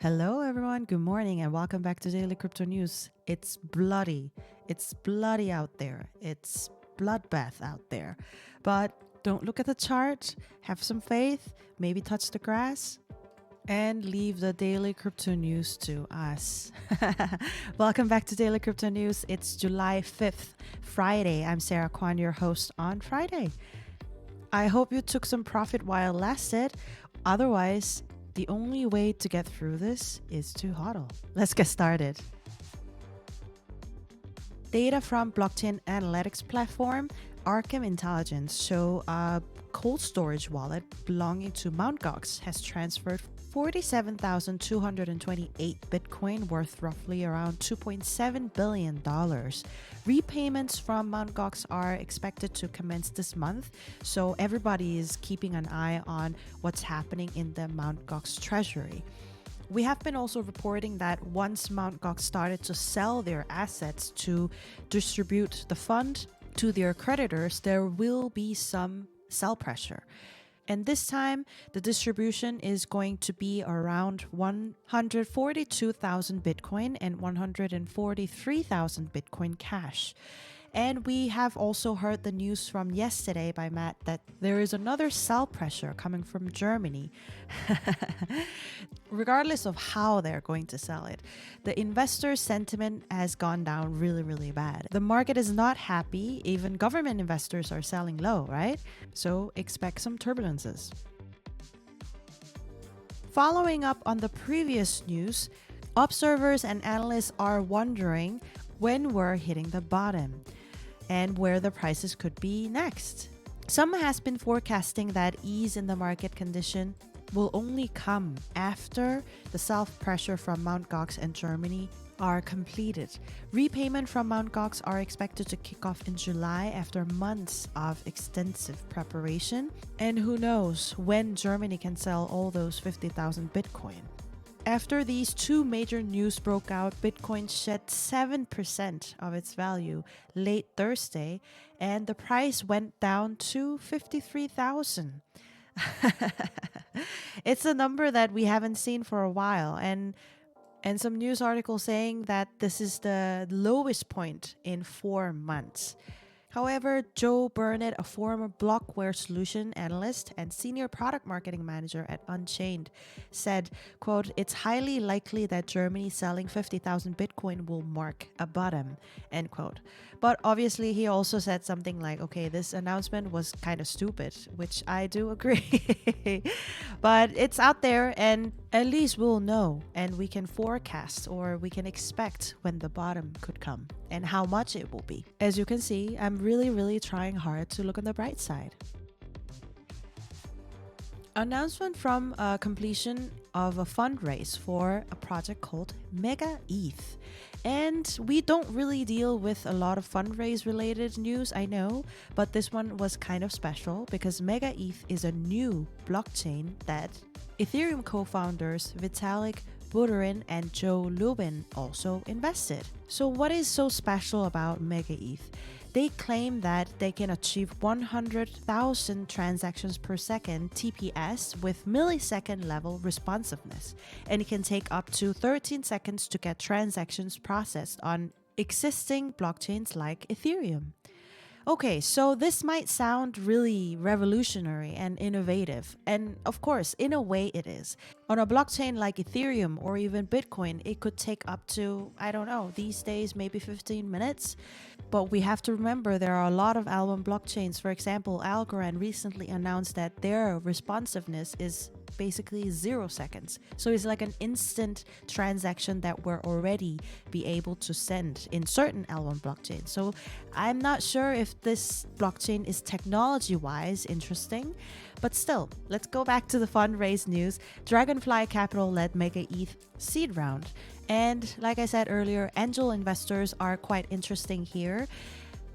Hello, everyone. Good morning, and welcome back to Daily Crypto News. It's bloody. It's bloody out there. It's bloodbath out there. But don't look at the chart. Have some faith. Maybe touch the grass. And leave the Daily Crypto News to us. Welcome back to Daily Crypto News. It's July 5th, Friday. I'm Sarah Kwan, your host on Friday. I hope you took some profit while it lasted. Otherwise, the only way to get through this is to hodl. Let's get started. Data from blockchain analytics platform Arkham Intelligence show a cold storage wallet belonging to Mt. Gox has transferred 47,228 Bitcoin worth roughly around $2.7 billion. Repayments from Mt. Gox are expected to commence this month, so everybody is keeping an eye on what's happening in the Mt. Gox treasury. We have been also reporting that once Mt. Gox started to sell their assets to distribute the fund to their creditors, there will be some sell pressure. And this time, the distribution is going to be around 142,000 Bitcoin and 143,000 Bitcoin cash. And we have also heard the news from yesterday by Matt that there is another sell pressure coming from Germany. Regardless of how they're going to sell it, the investor sentiment has gone down really, really bad. The market is not happy. Even government investors are selling low, right? So expect some turbulences. Following up on the previous news, observers and analysts are wondering when we're hitting the bottom and where the prices could be next. Some has been forecasting that ease in the market condition will only come after the self-pressure from Mt. Gox and Germany are completed. Repayment from Mt. Gox are expected to kick off in July after months of extensive preparation. And who knows when Germany can sell all those 50,000 Bitcoin. After these two major news broke out, Bitcoin shed 7% of its value late Thursday, and the price went down to 53,000. It's a number that we haven't seen for a while, and some news articles saying that this is the lowest point in 4 months. However, Joe Burnett, a former Blockware solution analyst and senior product marketing manager at Unchained, said, quote, "It's highly likely that Germany selling 50,000 Bitcoin will mark a bottom," end quote. But obviously, he also said something like, okay, this announcement was kind of stupid, which I do agree. But it's out there, and at least we'll know, and we can forecast or we can expect when the bottom could come and how much it will be. As you can see, I'm really trying hard to look on the bright side. Announcement from completion of a fundraise for a project called Mega ETH. And we don't really deal with a lot of fundraise related news, I know, but this one was kind of special because Mega ETH is a new blockchain that Ethereum co-founders Vitalik Buterin and Joe Lubin also invested. So what is so special about Mega ETH? They claim that they can achieve 100,000 transactions per second TPS with millisecond level responsiveness, and it can take up to 13 seconds to get transactions processed on existing blockchains like Ethereum. Okay, so this might sound really revolutionary and innovative, and of course, in a way it is. On a blockchain like Ethereum or even Bitcoin, it could take up to, I don't know, these days maybe 15 minutes. But we have to remember there are a lot of Algorand blockchains. For example, Algorand recently announced that their responsiveness is basically 0 seconds. So it's like an instant transaction that we're already be able to send in certain Algorand blockchains. So I'm not sure if this blockchain is technology-wise interesting, but still, let's go back to the fundraise news. Dragonfly Capital led Mega ETH seed round. And like I said earlier, angel investors are quite interesting here.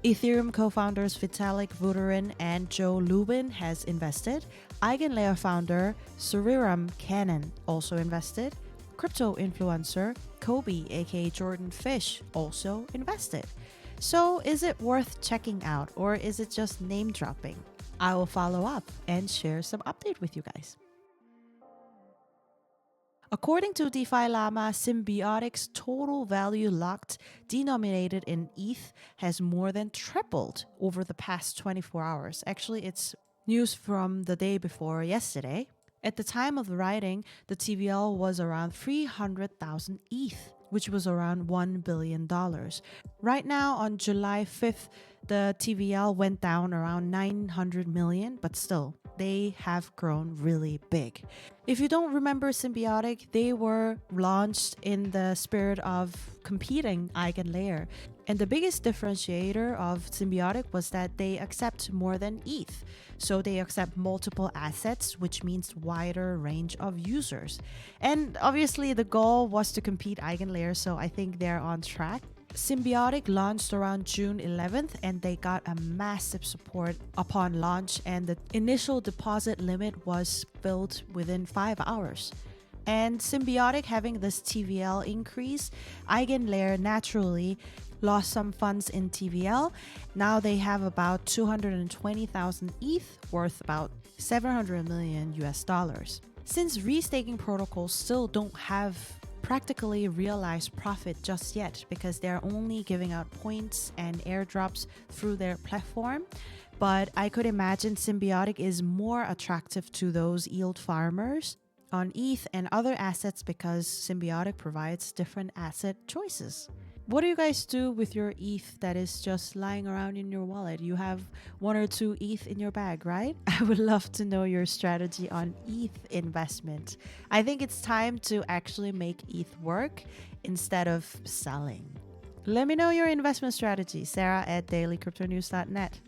Ethereum co-founders Vitalik Buterin and Joe Lubin has invested. Eigenlayer founder Suriram Cannon also invested. Crypto influencer Kobe aka Jordan Fish also invested. So is it worth checking out, or is it just name dropping? I will follow up and share some update with you guys. According to DeFi Llama, Symbiotic's total value locked denominated in ETH has more than tripled over the past 24 hours. Actually, it's news from the day before yesterday. At the time of the writing, the TVL was around 300,000 ETH, which was around $1 billion. Right now, on July 5th, the TVL went down around 900 million, but still, they have grown really big. If you don't remember Symbiotic, they were launched in the spirit of competing EigenLayer. And the biggest differentiator of Symbiotic was that they accept more than ETH. So they accept multiple assets, which means wider range of users. And obviously the goal was to compete EigenLayer, so I think they're on track. Symbiotic launched around June 11th and they got a massive support upon launch, and the initial deposit limit was filled within 5 hours. And Symbiotic having this TVL increase, EigenLayer naturally lost some funds in TVL. Now they have about 220,000 ETH, worth about 700 million US dollars. Since restaking protocols still don't have practically realized profit just yet because they're only giving out points and airdrops through their platform, but I could imagine Symbiotic is more attractive to those yield farmers on ETH and other assets because Symbiotic provides different asset choices. What do you guys do with your ETH that is just lying around in your wallet? You have 1 or 2 ETH in your bag, right? I would love to know your strategy on ETH investment. I think it's time to actually make ETH work instead of selling. Let me know your investment strategy. Sarah at dailycryptonews.net.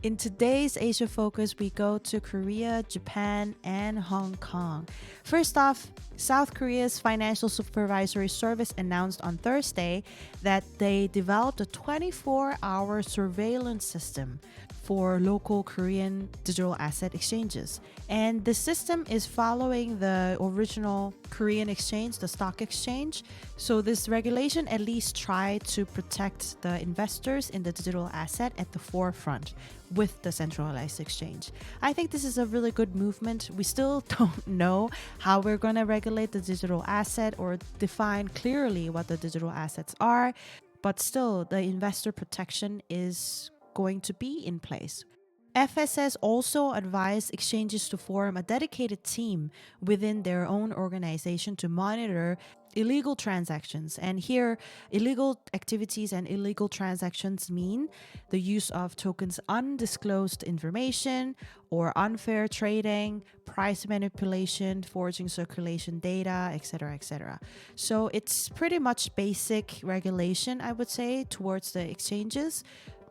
In today's Asia Focus, we go to Korea, Japan, and Hong Kong. First off, South Korea's Financial Supervisory Service announced on Thursday that they developed a 24-hour surveillance system for local Korean digital asset exchanges. And the system is following the original Korean exchange, the stock exchange. So this regulation at least tried to protect the investors in the digital asset at the forefront with the centralized exchange. I think this is a really good movement. We still don't know how we're going to regulate the digital asset or define clearly what the digital assets are, but still the investor protection is going to be in place. FSS also advised exchanges to form a dedicated team within their own organization to monitor illegal transactions. And here, illegal activities and illegal transactions mean the use of tokens' undisclosed information or unfair trading, price manipulation, forging circulation data, etc., etc. So it's pretty much basic regulation, I would say, towards the exchanges.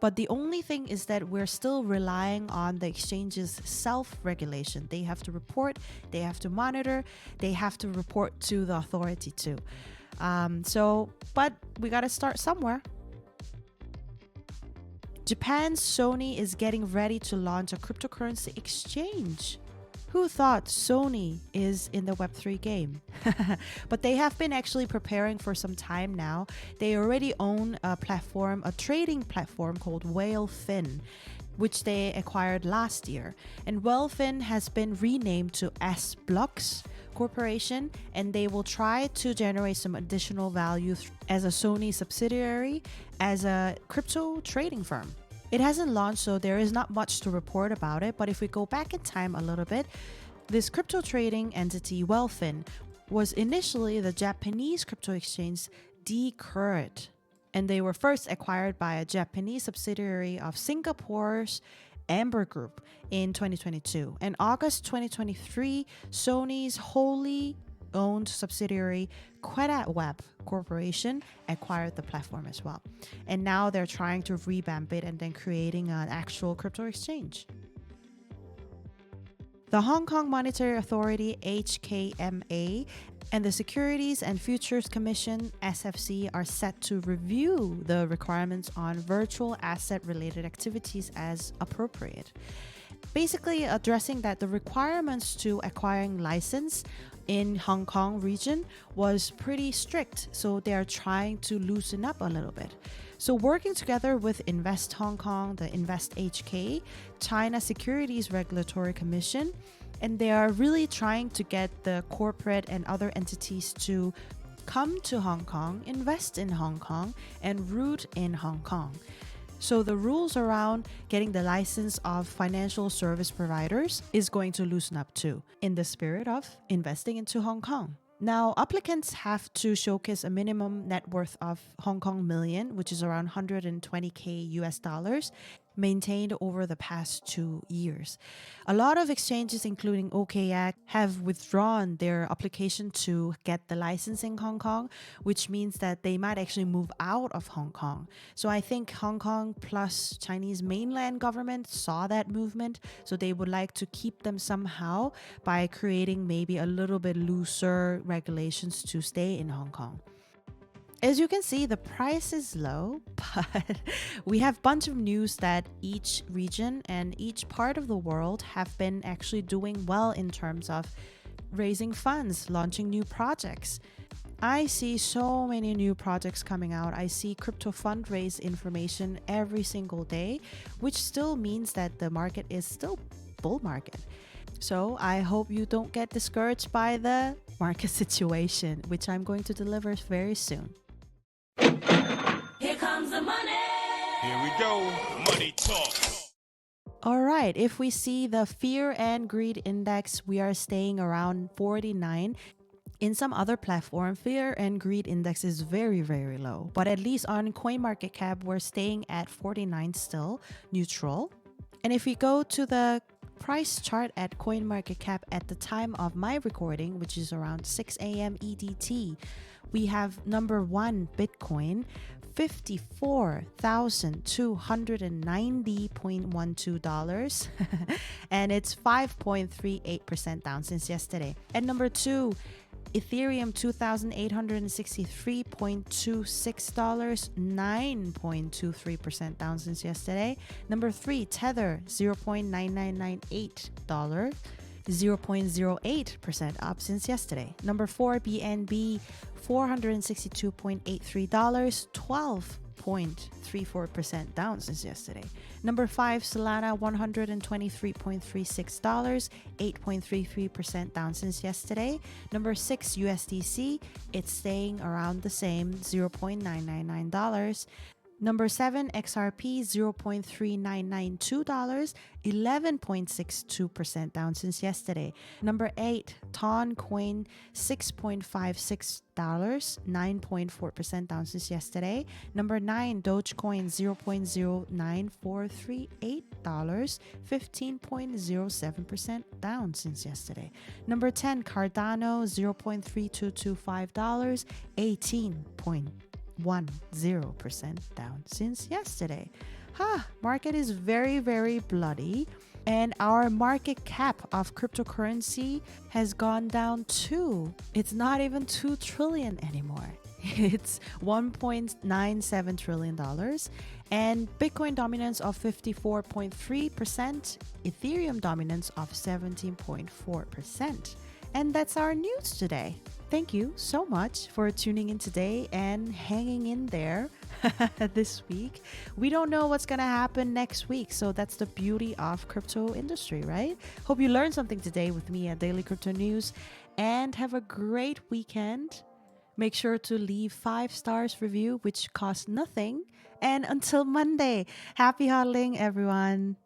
But the only thing is that we're still relying on the exchange's self-regulation. They have to report, they have to monitor, they have to report to the authority too. But we got to start somewhere. Japan's Sony is getting ready to launch a cryptocurrency exchange. Who thought Sony is in the Web3 game? But they have been actually preparing for some time now. They already own a platform, a trading platform called Whalefin, which they acquired last year. And Whalefin has been renamed to S-Blocks Corporation, and they will try to generate some additional value as a Sony subsidiary as a crypto trading firm. It hasn't launched, so there is not much to report about it. But if we go back in time a little bit, this crypto trading entity, Whalefin, was initially the Japanese crypto exchange Decurrent. And they were first acquired by a Japanese subsidiary of Singapore's Amber Group in 2022. In August 2023, Sony's wholly owned subsidiary QuedaWeb Corporation acquired the platform as well. And now they're trying to revamp it and then creating an actual crypto exchange. The Hong Kong Monetary Authority, HKMA, and the Securities and Futures Commission, SFC, are set to review the requirements on virtual asset-related activities as appropriate. Basically addressing that the requirements to acquiring license in Hong Kong region was pretty strict, so they are trying to loosen up a little bit. So working together with Invest Hong Kong, the Invest HK, China Securities Regulatory Commission, And they are really trying to get the corporate and other entities to come to Hong Kong, invest in Hong Kong, and root in Hong Kong. So the rules around getting the license of financial service providers is going to loosen up too, in the spirit of investing into Hong Kong. Now, applicants have to showcase a minimum net worth of Hong Kong million, which is around 120K US dollars, maintained over the past 2 years. A lot of exchanges, including OKX, have withdrawn their application to get the license in Hong Kong, which means that they might actually move out of Hong Kong. So I think Hong Kong plus Chinese mainland government saw that movement, so they would like to keep them somehow by creating maybe a little bit looser regulations to stay in Hong Kong. As you can see, the price is low, but we have a bunch of news that each region and each part of the world have been actually doing well in terms of raising funds, launching new projects. I see so many new projects coming out. I see crypto fundraise information every single day, which still means that the market is still bull market. So I hope you don't get discouraged by the market situation, which I'm going to deliver very soon. Here comes the money. Here we go. Money talk. All right. If we see the fear and greed index, we are staying around 49. In some other platform, fear and greed index is very, very low. But at least on CoinMarketCap, we're staying at 49 still, neutral. And if we go to the price chart at CoinMarketCap at the time of my recording, which is around 6 a.m. EDT, we have number 1 Bitcoin, $54,290.12 and it's 5.38% down since yesterday. And number 2, Ethereum, $2,863.26, 9.23% down since yesterday. Number 3, Tether, $0.9998, 0.08% up since yesterday. Number 4, BNB, $462.83, 12.34% down since yesterday. Number 5, Solana, $123.36, 8.33% down since yesterday. Number 6, USDC, it's staying around the same, $0.999. Number 7, XRP, $0.3992, 11.62% down since yesterday. Number 8, Toncoin, $6.56, 9.4% down since yesterday. Number 9, Dogecoin, $0.094338, 15.07% down since yesterday. Number 10, Cardano, $0.3225, 18.10% down since yesterday. Market is very, very bloody. And our market cap of cryptocurrency has gone down too. It's not even 2 trillion anymore. It's $1.97 trillion. And Bitcoin dominance of 54.3%, Ethereum dominance of 17.4%. And that's our news today. Thank you so much for tuning in today and hanging in there this week. We don't know what's going to happen next week, so that's the beauty of crypto industry, right? Hope you learned something today with me at Daily Crypto News, and have a great weekend. Make sure to leave 5 stars review, which costs nothing. And until Monday, happy hodling, everyone.